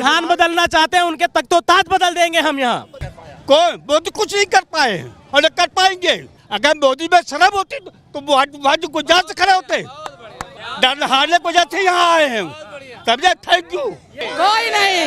प्रधान बदलना चाहते हैं, उनके तख्तो ताज बदल देंगे हम यहाँ। कौन मोदी कुछ नहीं कर पाए और न कर पाएंगे। अगर मोदी में शर्म होती तो वहाँ गुजरात से खड़े होते। डर हारने की वजह से यहाँ आए हैं। समझे? Thank you. कोई नहीं,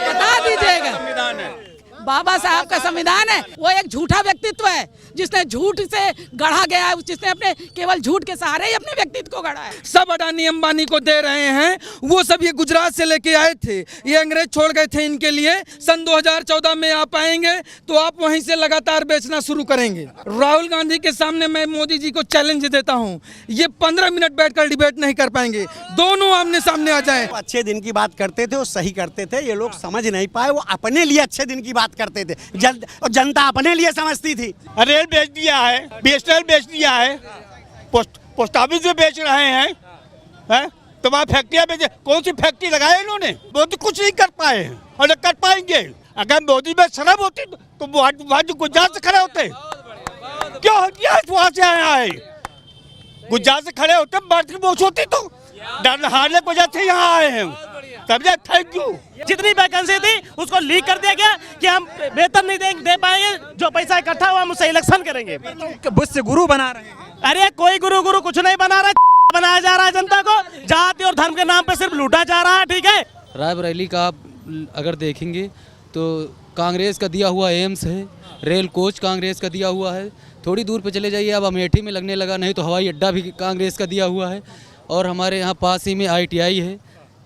बता दीजिएगा। बाबा साहब का संविधान है, वो एक झूठा व्यक्तित्व है जिसने झूठ से गढ़ा गया है, जिसने अपने केवल झूठ के सहारे ही अपने व्यक्तित्व को गढ़ा है। सब अडानी अंबानी को दे रहे हैं, वो सब ये गुजरात से लेके आए थे, ये अंग्रेज छोड़ गए थे इनके लिए। सन 2014 में आप आएंगे तो आप वहीं से लगातार बेचना शुरू करेंगे। राहुल गांधी के सामने मैं मोदी जी को चैलेंज देता हूँ, ये 15 मिनट बैठकर डिबेट नहीं कर पाएंगे, दोनों आमने सामने आ जाए। अच्छे दिन की बात करते थे, वो सही करते थे, ये लोग समझ नहीं पाए, वो अपने लिए अच्छे दिन की बात करते थे, और जनता अपने लिए समझती थी। रेल बेच दिया है, बीएसएनएल बेच दिया है, पोस्ट ऑफिस में बेच रहे हैं, तो वहाँ फैक्ट्रियाँ बेचे। कौन सी फैक्ट्री लगाए इन्होंने? मोदी कुछ नहीं कर पाए और न कर पाएंगे। अगर मोदी में शर्म होती तो वहाँ गुजरात से खड़े होते। क्यों वहाँ से आए? गुजरात से खड़े होते, बढ़ती मोच होती तो डर हारने की वजह से यहाँ आए हैं। समझे? Thank you. जितनी वैकेंसी थी उसको लीक कर दिया गया कि हम वेतन नहीं दे पाएंगे, जो पैसा इकट्ठा हुआ हम उससे इलेक्शन करेंगे। बुश से गुरु बना रहे हैं। अरे कोई गुरु कुछ नहीं बना रहा, बनाया जा रहा है जनता को, जाति और धर्म के नाम पे सिर्फ लूटा जा रहा है। ठीक है, रायबरेली का आप अगर देखेंगे तो कांग्रेस का दिया हुआ एम्स है, रेल कोच कांग्रेस का दिया हुआ है। थोड़ी दूर पे चले जाइए, अब अमेठी में लगने लगा, नहीं तो हवाई अड्डा भी कांग्रेस का दिया हुआ है। और हमारे यहाँ पास ही में ITI है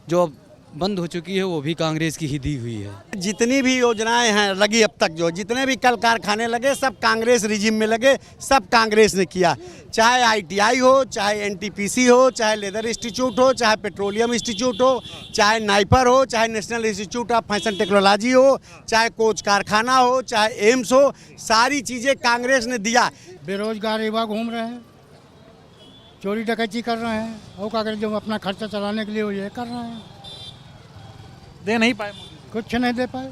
जो अब बंद हो चुकी है, वो भी कांग्रेस की ही दी हुई है। जितनी भी योजनाएं हैं लगी अब तक, जो जितने भी कल कारखाने लगे सब कांग्रेस रिजिम में लगे, सब कांग्रेस ने किया। चाहे ITI हो, चाहे NTPC हो, चाहे लेदर इंस्टीट्यूट हो, चाहे पेट्रोलियम इंस्टीट्यूट हो, चाहे नाइपर हो, चाहे national institute of fashion technology हो, चाहे कोच कारखाना हो, चाहे एम्स हो, सारी चीज़ें कांग्रेस ने दिया। बेरोजगार युवा घूम रहे हैं, चोरी डकैती कर रहे हैं, और क्या करें, जो अपना खर्चा चलाने के लिए वो ये कर रहे हैं। दे नहीं पाए, कुछ नहीं दे पाए।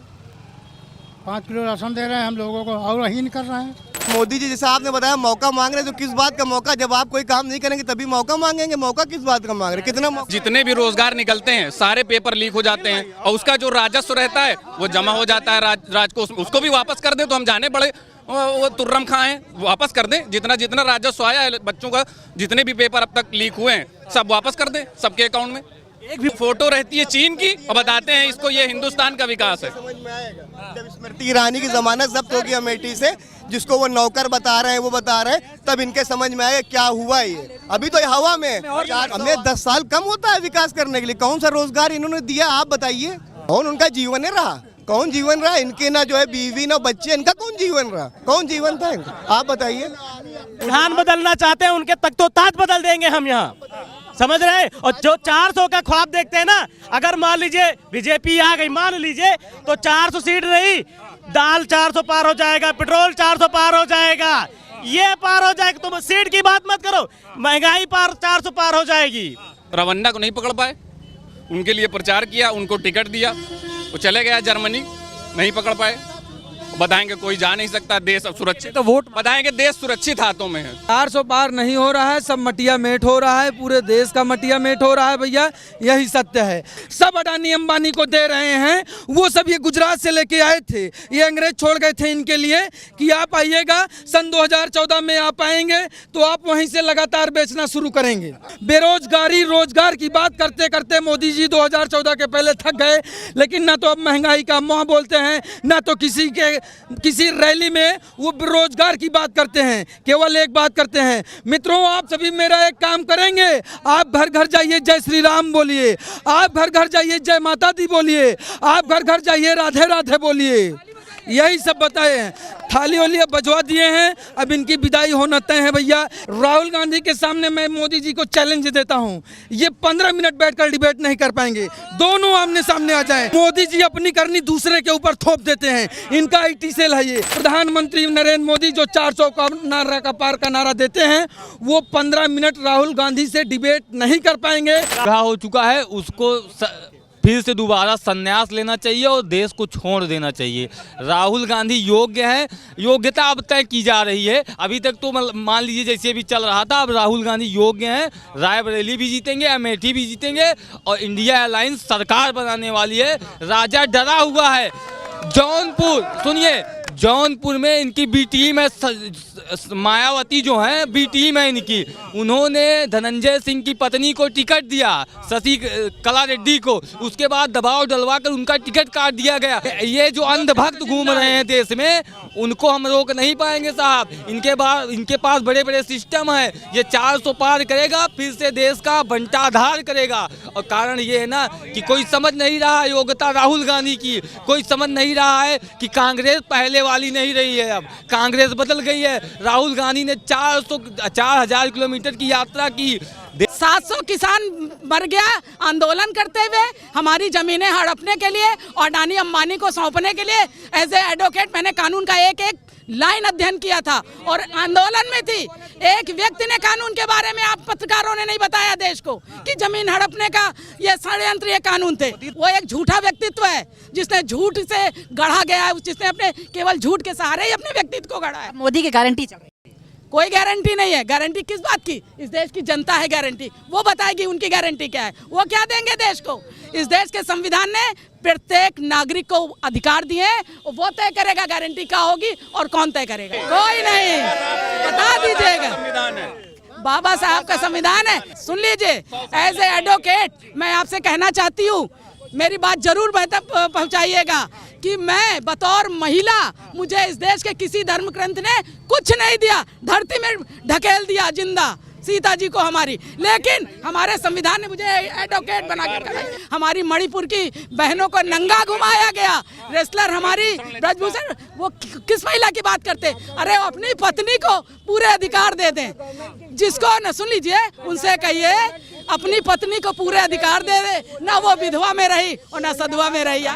5 किलो राशन दे रहे हैं हम लोगों को, और हीन कर रहे हैं। मोदी जी जैसा आपने बताया मौका मांग रहे हैं, तो किस बात का मौका? जब आप कोई काम नहीं करेंगे तभी मौका मांगेंगे। मौका किस बात का मांग रहे हैं? कितना मौका? जितने भी रोजगार निकलते हैं सारे पेपर लीक हो जाते हैं, और उसका जो राजस्व रहता है वो जमा हो जाता है राज को, उसको भी वापस कर दे तो हम जाने पड़े वो तुर्रम खाएं, वापस कर दें। जितना राजस्व आया है बच्चों का, जितने भी पेपर अब तक लीक हुए हैं सब वापस कर दें सबके अकाउंट में। एक भी फोटो रहती है चीन की और बताते हैं इसको ये हिंदुस्तान का विकास है। समझ में आएगा जब स्मृति ईरानी की जमानत जब्त होगी अमेठी से, जिसको वो नौकर बता रहे हैं, वो बता रहे हैं, तब इनके समझ में आएगा क्या हुआ ये। अभी तो ये हवा में हमने 10 साल कम होता है विकास करने के लिए। कौन सा रोजगार इन्होंने दिया आप बताइए? कौन उनका जीवन है रहा? कौन जीवन रहा? इनके ना जो है बीवी ना बच्चे, इनका कौन जीवन रहा? कौन जीवन था इनका? आप बताइए। प्रधान बदलना चाहते हैं, उनके तख्तो ताज बदल देंगे हम यहाँ। समझ रहे? और जो 400 का ख्वाब देखते हैं ना, अगर मान लीजिए बीजेपी आ गई, मान लीजिए, तो 400 सीट नहीं, दाल 400 पार हो जाएगा, पेट्रोल 400 पार हो जाएगा, ये पार हो जाएगा। तो सीट की बात मत करो, महंगाई पार 400 पार हो जाएगी। रवन्ना को नहीं पकड़ पाए, उनके लिए प्रचार किया, उनको टिकट दिया, वो चले गया जर्मनी, नहीं पकड़ पाए। बताएंगे कोई जा नहीं सकता, देश अब सुरक्षित, तो वोट बताएंगे देश सुरक्षित हाथों में है। 400 पार नहीं हो रहा है, सब मटिया मेट हो रहा है, पूरे देश का मटिया मेट हो रहा है भैया, यही सत्य है। सब अडानी अंबानी को दे रहे हैं, वो सब ये गुजरात से लेके आए थे, ये अंग्रेज छोड़ गए थे इनके लिए कि आप आइएगा, सन 2014 में आप आएंगे तो आप वहीं से लगातार बेचना शुरू करेंगे। बेरोजगारी रोजगार की बात करते करते मोदी जी 2014 के पहले थक गए, लेकिन ना तो अब महंगाई का मुँह बोलते हैं, ना तो किसी रैली में वो रोजगार की बात करते हैं, केवल एक बात करते हैं। मित्रों, आप सभी मेरा एक काम करेंगे, आप घर घर जाइए जय श्री राम बोलिए, आप घर घर जाइए जय माता दी बोलिए, आप घर घर जाइए राधे राधे बोलिए, यही सब बताए हैं। थाली वाली बजवा दिए हैं, अब इनकी विदाई होना तय है भैया। राहुल गांधी के सामने मैं मोदी जी को चैलेंज देता हूं, ये 15 मिनट बैठकर डिबेट नहीं कर पाएंगे, दोनों आमने सामने आ जाएं। मोदी जी अपनी करनी दूसरे के ऊपर थोप देते हैं, इनका IT सेल है ये। प्रधानमंत्री नरेंद्र मोदी जो 400 का नारा का पार का नारा देते हैं, वो 15 मिनट राहुल गांधी से डिबेट नहीं कर पाएंगे। क्या हो चुका है उसको फिर से दोबारा संन्यास लेना चाहिए और देश को छोड़ देना चाहिए। राहुल गांधी योग्य हैं, योग्यता अब तय की जा रही है। अभी तक तो मान लीजिए जैसे भी चल रहा था, अब राहुल गांधी योग्य हैं, रायबरेली भी जीतेंगे, अमेठी भी जीतेंगे और इंडिया अलायंस सरकार बनाने वाली है। राजा डरा हुआ है। जौनपुर सुनिए, जौनपुर में इनकी बी टीम है, मायावती जो है बी टीम है इनकी, उन्होंने धनंजय सिंह की पत्नी को टिकट दिया, शशि कला रेड्डी को, उसके बाद दबाव डलवाकर उनका टिकट काट दिया गया। ये जो अंधभक्त घूम रहे हैं देश में, उनको हम रोक नहीं पाएंगे साहब। इनके पास बड़े बड़े सिस्टम है। ये 400 पार करेगा, फिर से देश का बंटाधार करेगा। और कारण ये है ना कि कोई समझ नहीं रहा है योग्यता राहुल गांधी की, कोई समझ नहीं रहा है कि कांग्रेस पहले वाली नहीं रही है, अब कांग्रेस बदल गई है। राहुल गांधी ने 4,000 किलोमीटर की यात्रा की। 700 किसान मर गया आंदोलन करते हुए, हमारी जमीनें हड़पने के लिए और अडानी अंबानी को सौंपने के लिए। एज ए एडवोकेट मैंने कानून का एक एक लाइन अध्ययन किया था और आंदोलन में थी। एक व्यक्ति ने कानून के बारे में, आप पत्रकारों ने नहीं बताया देश को कि जमीन हड़पने का ये षड्यंत्र, ये कानून थे। वो एक झूठा व्यक्तित्व है जिसने झूठ से गढ़ा गया है, जिसने अपने केवल झूठ के सहारे ही अपने व्यक्तित्व को गढ़ा है। मोदी की गारंटी कोई गारंटी नहीं है। गारंटी किस बात की? इस देश की जनता है गारंटी, वो बताएगी उनकी गारंटी क्या है। वो क्या देंगे देश को? इस देश के संविधान ने प्रत्येक नागरिक को अधिकार दिए, वो तय करेगा गारंटी क्या होगी और कौन तय करेगा। कोई नहीं, बता दीजिएगा। बाबा साहब का संविधान है। सुन लीजिए, एज ए एडवोकेट मैं आपसे कहना चाहती हूँ, मेरी बात जरूर पहुंचाइएगा कि मैं बतौर महिला, मुझे इस देश के किसी धर्म ग्रंथ ने कुछ नहीं दिया, धरती में ढकेल दिया जिंदा सीता जी को हमारी, लेकिन हमारे संविधान ने मुझे एडवोकेट बना के रखा। हमारी मणिपुर की बहनों को नंगा घुमाया गया। रेसलर हमारी ब्रजभूषण, वो किस महिला की बात करते? अरे अपनी पत्नी को पूरे अधिकार दे दें, जिसको न सुन लीजिए उनसे कहिए अपनी पत्नी को पूरे अधिकार दे दे, ना वो विधवा में रही और ना सधवा में रही।